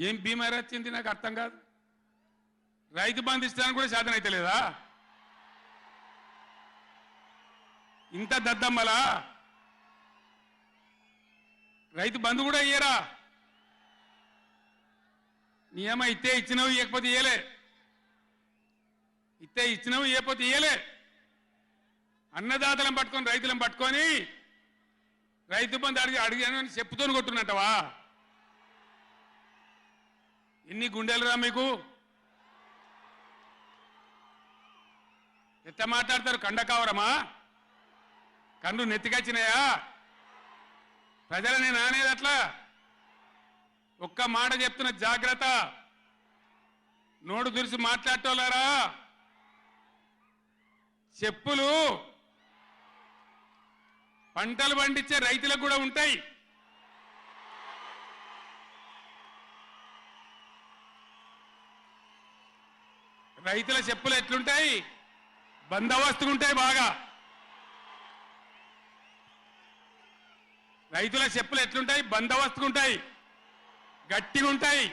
ఏం బీమారి వచ్చింది నాకు అర్థం కాదు. రైతు బంధు ఇస్తానికి కూడా శాతం అయితే లేదా? ఇంత దద్దమ్మలా రైతు బంధు కూడా ఇయ్యరా? నియమ ఇస్తే ఇచ్చినవి ఇవ్వకపోతే ఇయ్యలే, ఇస్తే ఇచ్చినవి ఇవ్వకపోతే ఇయ్యలే. అన్నదాతలను పట్టుకొని రైతులను పట్టుకొని రైతు బంధు అడిగాను అని చెప్పుతోని కొట్టున్నట్టవా? ఎన్ని గుండెలురా మీకు? ఎట్లా మాట్లాడతారు? కండకావరమా? కన్ను నెత్తికొచ్చినాయా? ప్రజలని నానేది అట్లా. ఒక్క మాట చెప్తున్న జాగ్రత్త. నోడు దురిసి మాట్లాడటోలారా, చెప్పులు పంటలు పండించే రైతులకు కూడా ఉంటాయి. రైతుల చెప్పులు ఎట్లుంటాయి? బందోబస్తుకుంటాయి బాగా. రైతుల చెప్పులు ఎట్లుంటాయి? బందోబస్తుకుంటాయి, గట్టిగా ఉంటాయి.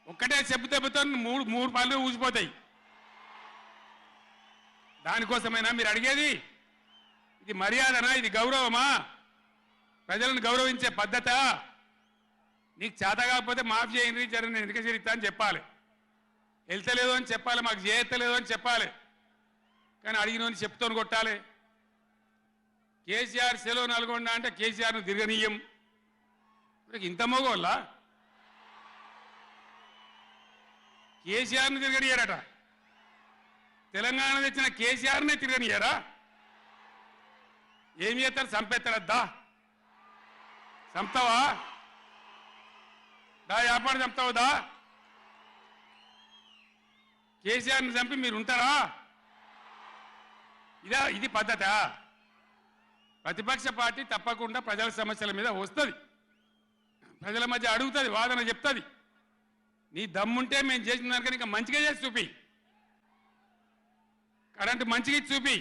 ఒక్కటే చెప్పు దెబ్బతో మూడు పళ్ళు ఊసిపోతాయి. దానికోసమైనా మీరు అడిగేది? ఇది మర్యాదనా? ఇది గౌరవమా? ప్రజలను గౌరవించే పద్ధత? నీకు చేత కాకపోతే మాఫ్ చేయండి, జర నేను ఎందుకు చేస్తా అని చెప్పాలి. వెళ్తలేదు అని చెప్పాలి, మాకు చేయలేదు అని చెప్పాలి. కానీ అడిగినోని చెప్తోని కొట్టాలి. కేసీఆర్ సెలవు నల్గొండ అంటే కేసీఆర్ను తిరగనీయం. ఇంత మోగోళ్ళ కేసీఆర్ను తిరగనియారట. తెలంగాణ తెచ్చిన కేసీఆర్నే తిరగనియారా? ఏం చేస్తారు? చంపేస్తారద్దా? చంపుతావా? దా వ్యాపారం చంపుతావుదా? కేసీఆర్ని చంపి మీరు ఉంటారా? ఇది పద్ధత? ప్రతిపక్ష పార్టీ తప్పకుండా ప్రజల సమస్యల మీద వస్తుంది, ప్రజల మధ్య అడుగుతుంది, వాదన చెప్తుంది. నీ దమ్ముంటే మేము చేసిన దానికన్నా ఇంకా మంచిగా చేసి చూపి. కరెంటు మంచిగా చూపి.